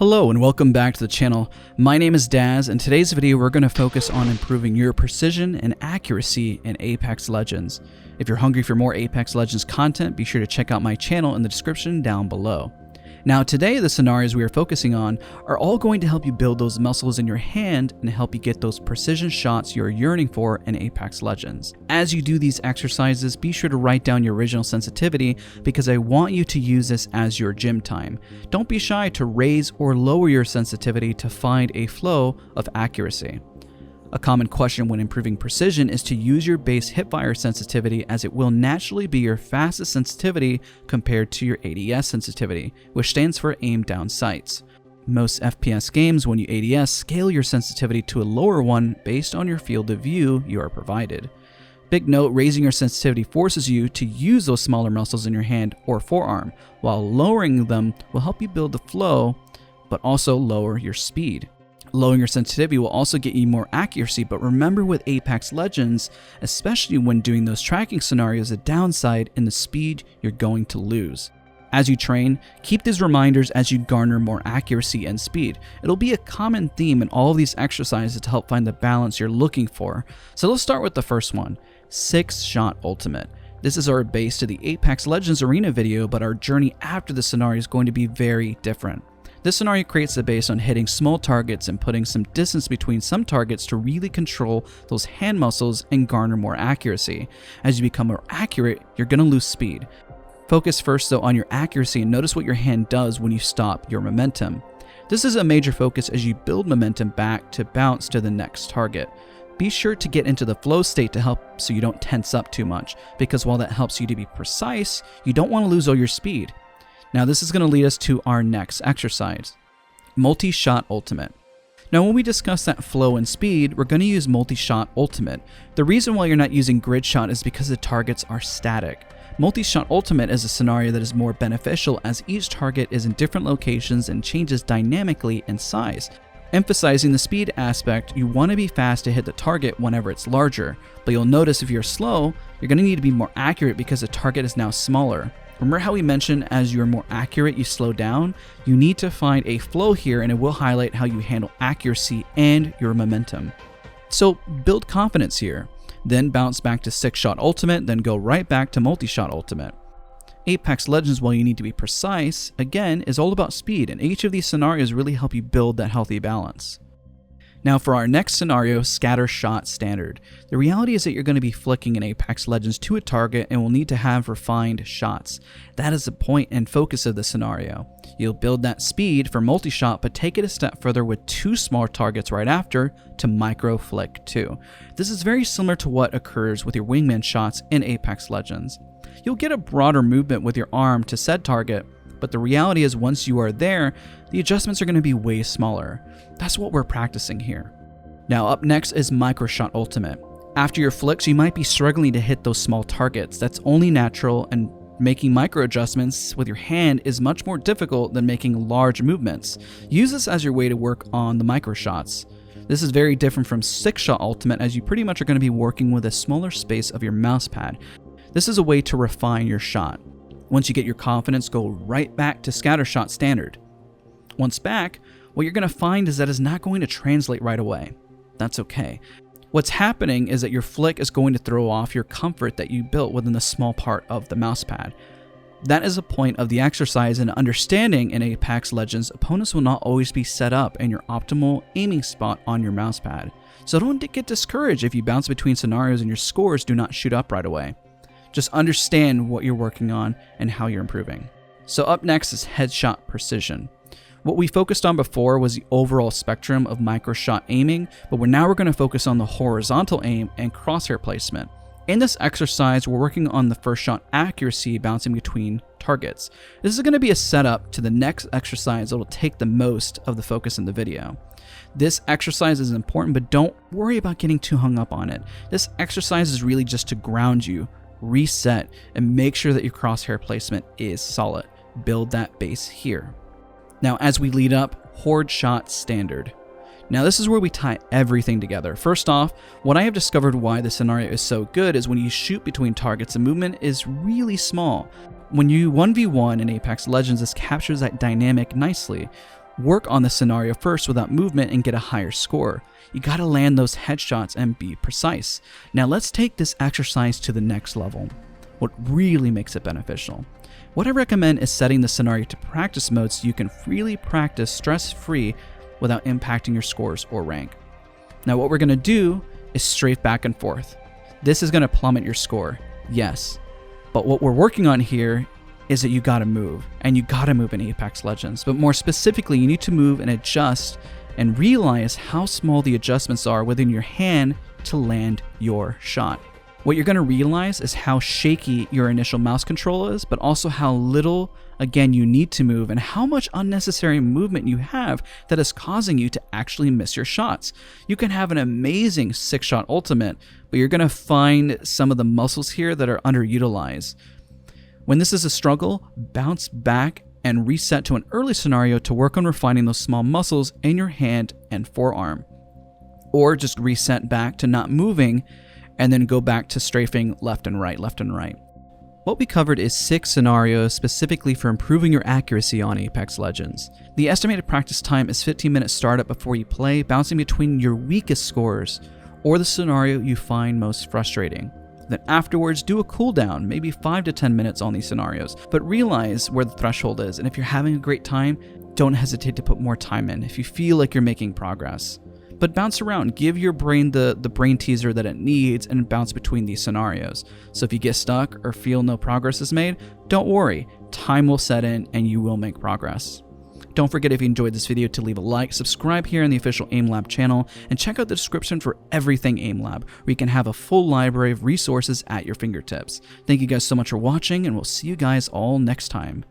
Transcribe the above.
Hello and welcome back to the channel. My name is Dazs, and today's video we're going to focus on improving your precision and accuracy in Apex Legends. If you're hungry for more Apex Legends content, be sure to check out my channel in the description down below. Now today the scenarios we are focusing on are all going to help you build those muscles in your hand and help you get those precision shots you're yearning for in Apex Legends. As you do these exercises, be sure to write down your original sensitivity because I want you to use this as your gym time. Don't be shy to raise or lower your sensitivity to find a flow of accuracy. A common question when improving precision is to use your base hipfire sensitivity, as it will naturally be your fastest sensitivity compared to your ADS sensitivity, which stands for aim down sights. Most FPS games, when you ADS, scale your sensitivity to a lower one based on your field of view you are provided. Big note, raising your sensitivity forces you to use those smaller muscles in your hand or forearm, while lowering them will help you build the flow, but also lower your speed. Lowering your sensitivity will also get you more accuracy, but remember with Apex Legends, especially when doing those tracking scenarios, the downside in the speed you're going to lose. As you train, keep these reminders as you garner more accuracy and speed. It'll be a common theme in all of these exercises to help find the balance you're looking for. So let's start with the first one, Sixshot Ultimate. This is our base to the Apex Legends Arena video, but our journey after the scenario is going to be very different. This scenario creates the base on hitting small targets and putting some distance between some targets to really control those hand muscles and garner more accuracy. As you become more accurate, you're going to lose speed. Focus first though on your accuracy and notice what your hand does when you stop your momentum. This is a major focus as you build momentum back to bounce to the next target. Be sure to get into the flow state to help so you don't tense up too much, because while that helps you to be precise, you don't want to lose all your speed. Now this is going to lead us to our next exercise, Multishot Ultimate. Now when we discuss that flow and speed, we're going to use Multishot Ultimate. The reason why you're not using grid shot is because the targets are static. Multishot Ultimate is a scenario that is more beneficial as each target is in different locations and changes dynamically in size. Emphasizing the speed aspect, you want to be fast to hit the target whenever it's larger, but you'll notice if you're slow, you're going to need to be more accurate because the target is now smaller. Remember how we mentioned as you're more accurate, you slow down? You need to find a flow here, and it will highlight how you handle accuracy and your momentum. So build confidence here, then bounce back to Sixshot Ultimate, then go right back to Multishot Ultimate. Apex Legends, while you need to be precise, again, is all about speed, and each of these scenarios really help you build that healthy balance. Now for our next scenario, Scattershot Standard. The reality is that you're going to be flicking in Apex Legends to a target and will need to have refined shots. That is the point and focus of the scenario. You'll build that speed for Multishot, but take it a step further with two small targets right after to Micro Flick 2. This is very similar to what occurs with your wingman shots in Apex Legends. You'll get a broader movement with your arm to said target, but the reality is once you are there, the adjustments are going to be way smaller. That's what we're practicing here. Now up next is Microshot Ultimate. After your flicks, you might be struggling to hit those small targets. That's only natural, and making micro adjustments with your hand is much more difficult than making large movements. Use this as your way to work on the micro shots. This is very different from Sixshot Ultimate, as you pretty much are going to be working with a smaller space of your mouse pad. This is a way to refine your shot. Once you get your confidence, go right back to Scattershot Standard. Once back, what you're going to find is that it's not going to translate right away. That's okay. What's happening is that your flick is going to throw off your comfort that you built within the small part of the mouse pad. That is a point of the exercise, and understanding in Apex Legends, opponents will not always be set up in your optimal aiming spot on your mouse pad. So don't get discouraged if you bounce between scenarios and your scores do not shoot up right away. Just understand what you're working on and how you're improving. So up next is Headshot Precision. What we focused on before was the overall spectrum of microshot aiming, but now we're going to focus on the horizontal aim and crosshair placement. In this exercise, we're working on the first shot accuracy bouncing between targets. This is going to be a setup to the next exercise that will take the most of the focus in the video. This exercise is important, but don't worry about getting too hung up on it. This exercise is really just to ground you, reset, and make sure that your crosshair placement is solid. Build that base here. Now as we lead up, Hordeshot Standard. Now this is where we tie everything together. First off, what I have discovered why this scenario is so good is when you shoot between targets, the movement is really small. When you 1v1 in Apex Legends, this captures that dynamic nicely. work on the scenario first without movement and get a higher score. You gotta land those headshots and be precise. Now let's take this exercise to the next level. What really makes it beneficial? What I recommend is setting the scenario to practice mode so you can freely practice stress-free without impacting your scores or rank. Now what we're gonna do is strafe back and forth. This is gonna plummet your score, yes. But what we're working on here is that you gotta move, and you gotta move in Apex Legends. But more specifically, you need to move and adjust and realize how small the adjustments are within your hand to land your shot. What you're gonna realize is how shaky your initial mouse control is, but also how little, again, you need to move and how much unnecessary movement you have that is causing you to actually miss your shots. You can have an amazing Sixshot ultimate, but you're gonna find some of the muscles here that are underutilized. When this is a struggle, bounce back and reset to an early scenario to work on refining those small muscles in your hand and forearm. Or just reset back to not moving and then go back to strafing left and right, left and right. What we covered is 6 scenarios specifically for improving your accuracy on Apex Legends. The estimated practice time is 15-minute startup before you play, bouncing between your weakest scores or the scenario you find most frustrating. Then afterwards, do a cooldown, maybe 5 to 10 minutes on these scenarios, but realize where the threshold is, and if you're having a great time, don't hesitate to put more time in if you feel like you're making progress. But bounce around, give your brain the brain teaser that it needs and bounce between these scenarios. So if you get stuck or feel no progress is made, don't worry, time will set in and you will make progress. Don't forget, if you enjoyed this video, to leave a like, subscribe here in the official AimLab channel, and check out the description for everything AimLab, where you can have a full library of resources at your fingertips. Thank you guys so much for watching, and we'll see you guys all next time.